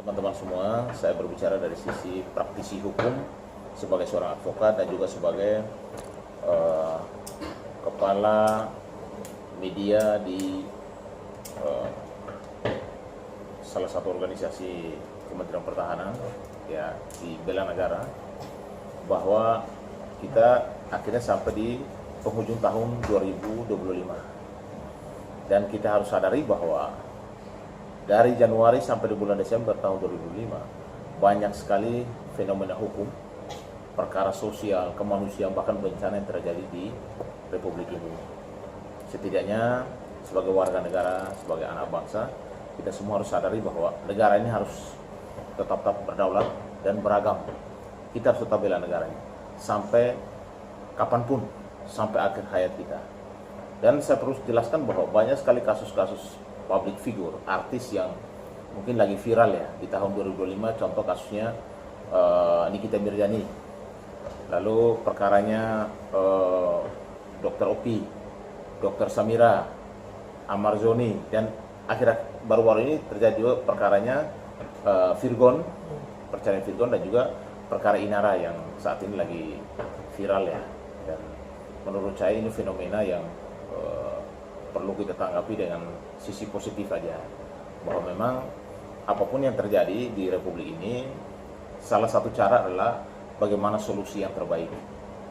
teman-teman semua, saya berbicara dari sisi praktisi hukum sebagai seorang advokat dan juga sebagai kepala media di salah satu organisasi Kementerian Pertahanan ya di bela negara, bahwa kita akhirnya sampai di penghujung tahun 2025 dan kita harus sadari bahwa dari Januari sampai di bulan Desember tahun 2005 banyak sekali fenomena hukum, perkara sosial, kemanusiaan, bahkan bencana yang terjadi di Republik ini. Setidaknya sebagai warga negara, sebagai anak bangsa, kita semua harus sadari bahwa negara ini harus tetap berdaulat dan beragam. Kita harus tetap bela negaranya sampai kapanpun, sampai akhir hayat kita. Dan saya perlu jelaskan bahwa banyak sekali kasus-kasus public figure, artis yang mungkin lagi viral ya di tahun 2025. Contoh kasusnya Nikita Mirzani, lalu perkaranya Dr. Opi, Dr. Samira, Amar Zoni, dan akhirnya baru-baru ini terjadi juga perkaranya Virgon, perceraian Virgon, dan juga perkara Inara yang saat ini lagi viral ya. Dan menurut saya ini fenomena yang perlu kita tanggapi dengan sisi positif aja, bahwa memang apapun yang terjadi di Republik ini, salah satu cara adalah bagaimana solusi yang terbaik.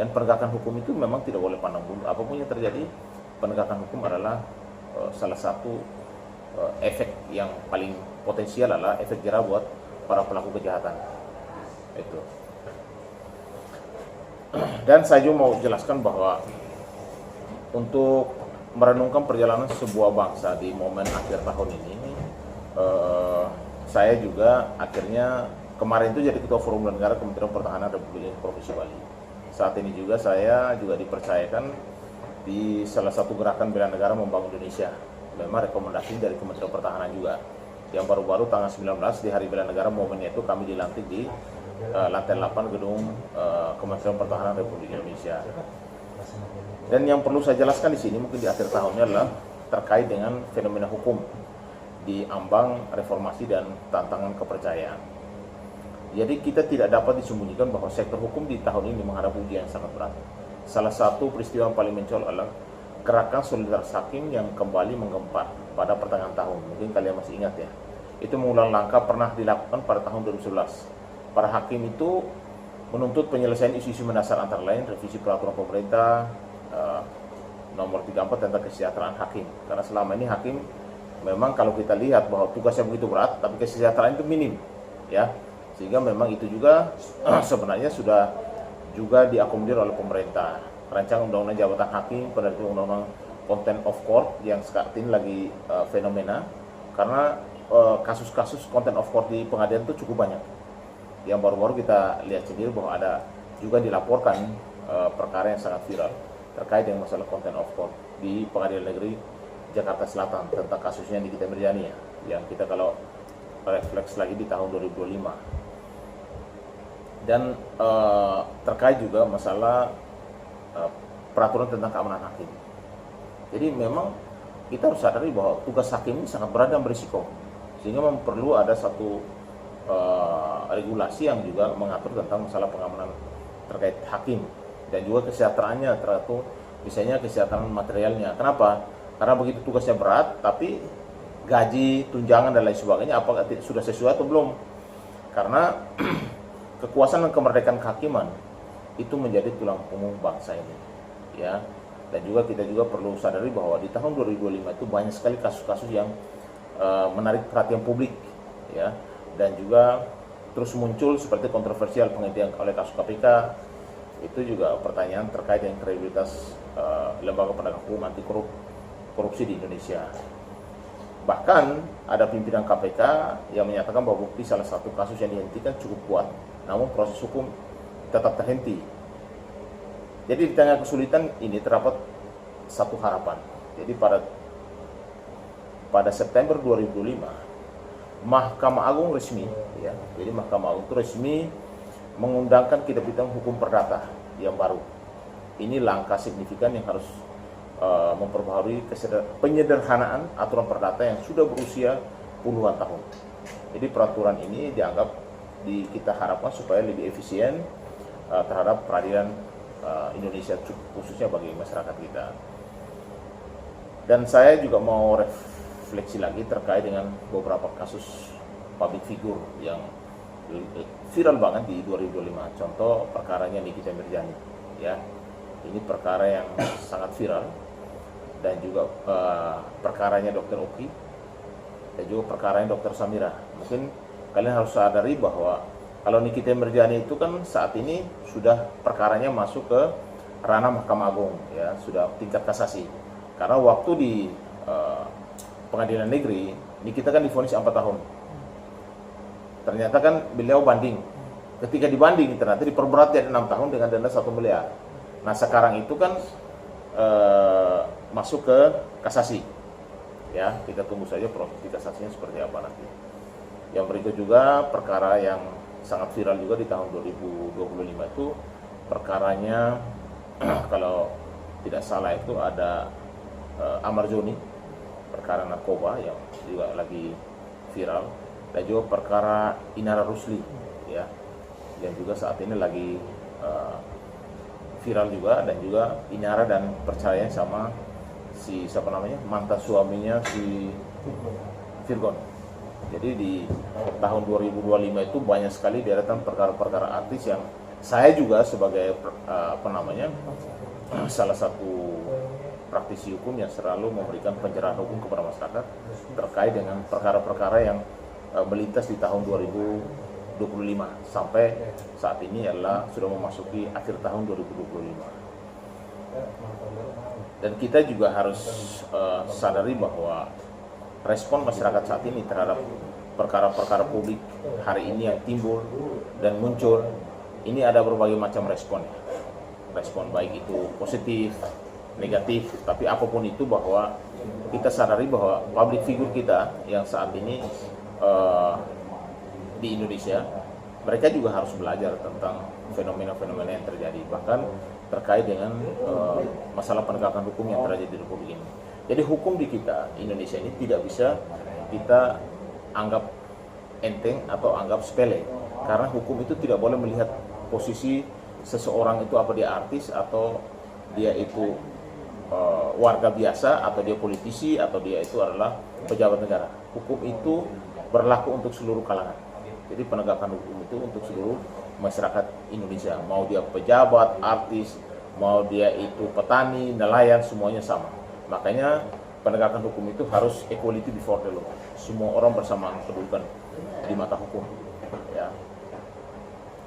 Dan penegakan hukum itu memang tidak boleh pandang bulu. Apapun yang terjadi, penegakan hukum adalah salah satu efek yang paling potensial, adalah efek jerah buat para pelaku kejahatan. Itu. Dan saya juga mau jelaskan bahwa untuk merenungkan perjalanan sebuah bangsa di momen akhir tahun ini, saya juga akhirnya kemarin itu jadi Ketua Forum Bela Negara Kementerian Pertahanan Republik Provinsi Bali. Saat ini juga saya juga dipercayakan di salah satu gerakan bela negara membangun Indonesia. Memang rekomendasi dari Kementerian Pertahanan juga. Yang baru-baru tanggal 19 di Hari Bela Negara, momennya itu kami dilantik di lantai 8 gedung Kementerian Pertahanan Republik Indonesia. Dan yang perlu saya jelaskan di sini mungkin di akhir tahunnya adalah terkait dengan fenomena hukum di ambang reformasi dan tantangan kepercayaan. Jadi kita tidak dapat disembunyikan bahwa sektor hukum di tahun ini menghadapi ujian yang sangat berat. Salah satu peristiwa yang paling mencolok adalah gerakan solidaritas hakim yang kembali menggempar pada pertengahan tahun. Mungkin kalian masih ingat ya. Itu mengulang langkah pernah dilakukan pada tahun 2011. Para hakim itu menuntut penyelesaian isu-isu mendasar antara lain revisi peraturan pemerintah nomor 34 tentang kesejahteraan hakim. Karena selama ini hakim memang kalau kita lihat bahwa tugasnya begitu berat, tapi kesejahteraan itu minim, ya. Sehingga memang itu juga sebenarnya sudah juga diakomodir oleh pemerintah. Rancangan undang-undang jabatan hakim, penerbitan undang-undang contempt of court yang saat ini lagi fenomena, karena kasus-kasus contempt of court di pengadilan itu cukup banyak. Yang baru-baru kita lihat sendiri bahwa ada juga dilaporkan perkara yang sangat viral terkait dengan masalah contempt of court di Pengadilan Negeri Jakarta Selatan tentang kasusnya Nikita Mirzani ya, yang kita kalau refleks lagi di tahun 2025. Dan terkait juga masalah peraturan tentang keamanan hakim. Jadi memang kita harus sadari bahwa tugas hakim ini sangat berat dan berisiko, sehingga memang perlu ada satu regulasi yang juga mengatur tentang masalah pengamanan terkait hakim dan juga kesejahteraannya, tertentu misalnya kesejahteraan materialnya. Kenapa? Karena begitu tugasnya berat, tapi gaji, tunjangan dan lain sebagainya apakah sudah sesuai atau belum? Karena kekuasaan dan kemerdekaan kehakiman itu menjadi tulang punggung bangsa ini, ya. Dan juga kita juga perlu sadari bahwa di tahun 2025 itu banyak sekali kasus-kasus yang menarik perhatian publik, ya. Dan juga terus muncul seperti kontroversial penghentian oleh kasus KPK. Itu juga pertanyaan terkait dengan kredibilitas lembaga penegak hukum anti korupsi di Indonesia. Bahkan ada pimpinan KPK yang menyatakan bahwa bukti salah satu kasus yang dihentikan cukup kuat, namun proses hukum tetap terhenti. Jadi di tengah kesulitan ini terdapat satu harapan. Jadi pada September 2005 Mahkamah Agung resmi, ya. Jadi Mahkamah Agung itu resmi mengundangkan kitab bidang hukum perdata yang baru. Ini langkah signifikan yang harus memperbaharui penyederhanaan aturan perdata yang sudah berusia puluhan tahun. Jadi peraturan ini dianggap kita harapkan supaya lebih efisien terhadap peradilan Indonesia, khususnya bagi masyarakat kita. Dan saya juga mau refleksi lagi terkait dengan beberapa kasus public figure yang viral banget di 2025. Contoh perkaranya Nikita Mirzani, ya. Ini perkara yang sangat viral, dan juga perkaranya Dr. Oki, dan juga perkaranya Dr. Samira. Mungkin kalian harus sadari bahwa kalau Nikita Mirzani itu kan saat ini sudah perkaranya masuk ke ranah Mahkamah Agung, ya, sudah tingkat kasasi. Karena waktu di pengadilan negeri, Nikita kan divonis 4 tahun. Ternyata kan beliau banding. Ketika dibanding ternyata diperberat jadi 6 tahun dengan denda 1 miliar. Nah sekarang itu kan masuk ke kasasi. Ya, kita tunggu saja proses di kasasinya seperti apa nanti. Yang berikut juga perkara yang sangat viral juga di tahun 2025 itu perkaranya kalau tidak salah itu ada Amar Joni, perkara narkoba yang juga lagi viral, dan juga perkara Inara Rusli, ya, yang juga saat ini lagi viral juga, dan juga Inara dan percaya sama si siapa namanya, mantan suaminya si Virgon. Jadi di tahun 2025 itu banyak sekali deretan perkara-perkara artis yang saya juga sebagai salah satu praktisi hukum yang selalu memberikan pencerahan hukum kepada masyarakat terkait dengan perkara-perkara yang melintas di tahun 2025 sampai saat ini adalah sudah memasuki akhir tahun 2025. Dan kita juga harus sadari bahwa respon masyarakat saat ini terhadap perkara-perkara publik hari ini yang timbul dan muncul, ini ada berbagai macam respon. Respon baik itu positif, negatif, tapi apapun itu bahwa kita sadari bahwa public figure kita yang saat ini di Indonesia, mereka juga harus belajar tentang fenomena-fenomena yang terjadi, bahkan terkait dengan masalah penegakan hukum yang terjadi di Republik ini. Jadi hukum di kita, Indonesia ini tidak bisa kita anggap enteng atau anggap sepele, karena hukum itu tidak boleh melihat posisi seseorang itu apa dia artis atau dia itu warga biasa atau dia politisi atau dia itu adalah pejabat negara. Hukum itu berlaku untuk seluruh kalangan. Jadi penegakan hukum itu untuk seluruh masyarakat Indonesia, mau dia pejabat, artis, mau dia itu petani, nelayan, semuanya sama. Makanya penegakan hukum itu harus equality before the law. Semua orang bersamaan kedudukan di mata hukum, ya.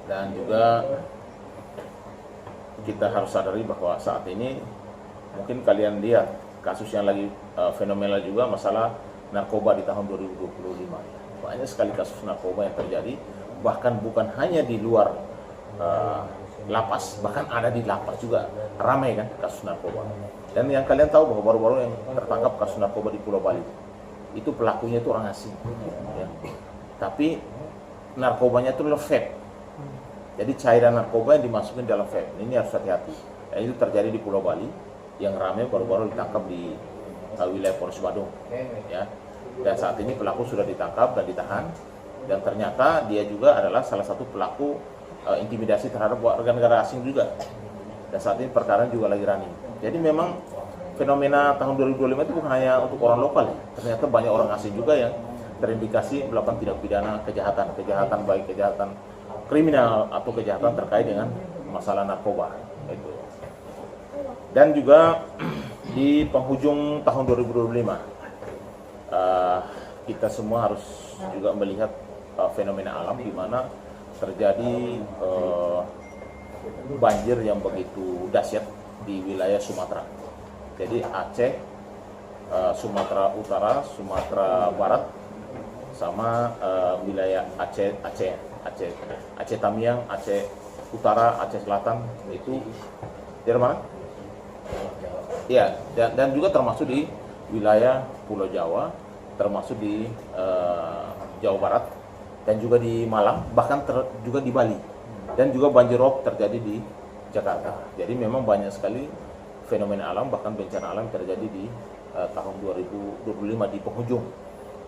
Dan juga kita harus sadari bahwa saat ini mungkin kalian lihat kasus yang lagi fenomenal juga, masalah narkoba di tahun 2025. Banyak sekali kasus narkoba yang terjadi, bahkan bukan hanya di luar lapas, bahkan ada di lapas juga ramai kan kasus narkoba. Dan yang kalian tahu bahwa baru-baru yang tertangkap kasus narkoba di Pulau Bali itu pelakunya itu orang asing, ya. Tapi narkobanya itu adalah vape. Jadi cairan narkoba yang dimasukkan dalam vape. Ini harus hati-hati. Dan itu terjadi di Pulau Bali yang ramai baru-baru ditangkap di wilayah Polres Badung, ya. Dan saat ini pelaku sudah ditangkap dan ditahan, dan ternyata dia juga adalah salah satu pelaku intimidasi terhadap warga negara asing juga. Dan saat ini perkara juga lagi running. Jadi memang fenomena tahun 2025 itu bukan hanya untuk orang lokal, ya. Ternyata banyak orang asing juga yang terindikasi melakukan tindak pidana kejahatan baik kejahatan kriminal atau kejahatan terkait dengan masalah narkoba itu. Dan juga di penghujung tahun 2025 kita semua harus juga melihat fenomena alam di mana terjadi banjir yang begitu dahsyat di wilayah Sumatera. Jadi Aceh, Sumatera Utara, Sumatera Barat, sama wilayah Aceh Tamiang, Aceh Utara, Aceh Selatan, itu dari mana? Ya, dan juga termasuk di wilayah Pulau Jawa, termasuk di Jawa Barat, dan juga di Malang, bahkan juga di Bali, dan juga banjir rob terjadi di Jakarta. Jadi memang banyak sekali fenomena alam, bahkan bencana alam terjadi di tahun 2025 di penghujung.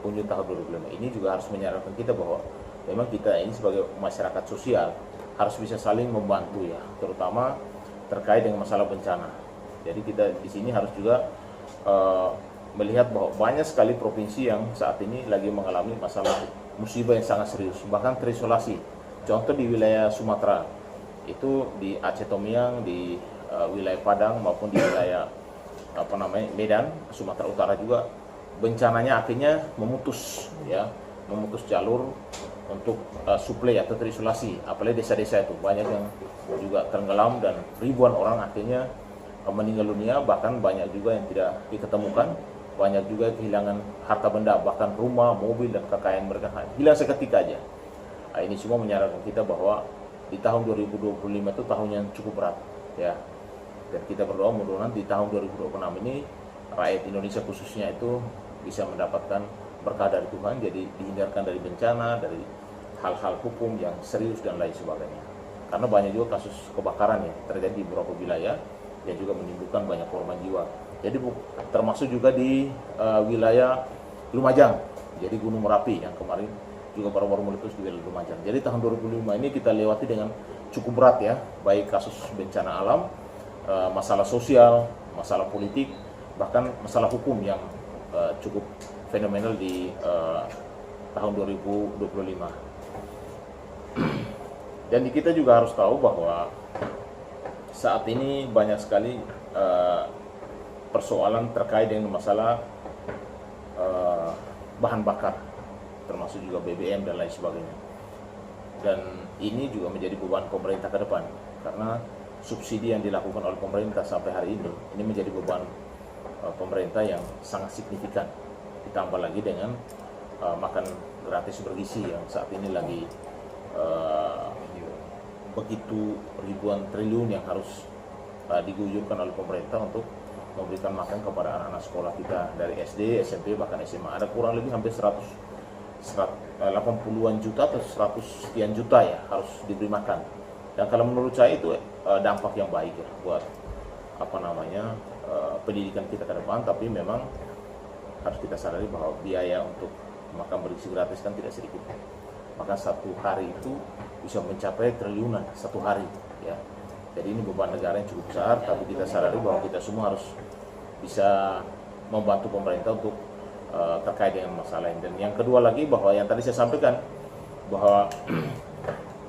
Unjuk tahun 2005 ini juga harus menyarankan kita bahwa memang kita ini sebagai masyarakat sosial harus bisa saling membantu ya, terutama terkait dengan masalah bencana. Jadi kita di sini harus juga melihat bahwa banyak sekali provinsi yang saat ini lagi mengalami masalah musibah yang sangat serius, bahkan terisolasi. Contoh di wilayah Sumatera, itu di Aceh Tomiang, di wilayah Padang maupun di wilayah Medan, Sumatera Utara juga bencananya akhirnya memutus jalur untuk suplai atau terisolasi. Apalagi desa-desa itu banyak yang juga tenggelam dan ribuan orang akhirnya meninggal dunia, bahkan banyak juga yang tidak diketemukan. Banyak juga kehilangan harta benda, bahkan rumah, mobil, dan kekayaan mereka hilang seketika aja. Nah, ini semua menyarankan kita bahwa di tahun 2025 itu tahun yang cukup berat ya. Dan kita berdoa mudah-mudahan di tahun 2026 ini rakyat Indonesia khususnya itu bisa mendapatkan berkah dari Tuhan, jadi dihindarkan dari bencana, dari hal-hal hukum yang serius dan lain sebagainya. Karena banyak juga kasus kebakaran ya terjadi di beberapa wilayah yang juga menimbulkan banyak korban jiwa. Jadi termasuk juga di wilayah Lumajang, jadi Gunung Merapi yang kemarin juga baru-baru meletus di wilayah Lumajang. Jadi tahun 2005 ini kita lewati dengan cukup berat ya, baik kasus bencana alam, masalah sosial, masalah politik, bahkan masalah hukum yang cukup fenomenal di tahun 2025. Dan kita juga harus tahu bahwa saat ini banyak sekali persoalan terkait dengan masalah bahan bakar, termasuk juga BBM dan lain sebagainya. Dan ini juga menjadi beban pemerintah ke depan, karena subsidi yang dilakukan oleh pemerintah sampai hari ini menjadi beban pemerintah yang sangat signifikan. Ditambah lagi dengan makan gratis bergizi yang saat ini lagi begitu ribuan triliun yang harus diguyurkan oleh pemerintah untuk memberikan makan kepada anak-anak sekolah kita dari SD, SMP, bahkan SMA. Ada kurang lebih hampir 80-an juta atau 100 sekian juta ya harus diberi makan. Dan kalau menurut saya itu dampak yang baik ya buat pendidikan kita ke depan. Tapi memang harus kita sadari bahwa biaya untuk makan bergizi gratis kan tidak sedikit. Maka satu hari itu bisa mencapai triliunan satu hari ya. Jadi ini beban negara yang cukup besar, tapi kita sadari bahwa kita semua harus bisa membantu pemerintah untuk terkait dengan masalah ini. Dan yang kedua lagi bahwa yang tadi saya sampaikan bahwa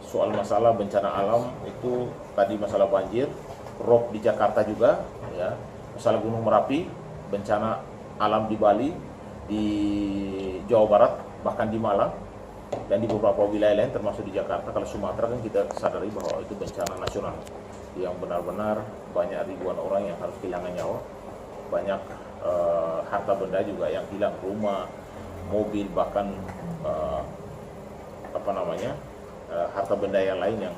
soal masalah bencana alam itu tadi masalah banjir, rob di Jakarta juga ya, masalah Gunung Merapi, bencana alam di Bali, di Jawa Barat, bahkan di Malang, dan di beberapa wilayah lain termasuk di Jakarta. Kalau Sumatera kan kita sadari bahwa itu bencana nasional yang benar-benar banyak ribuan orang yang harus kehilangan nyawa, banyak harta benda juga yang hilang, rumah, mobil, bahkan harta benda yang lain yang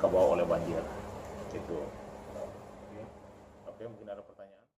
kebawa oleh banjir. Itu.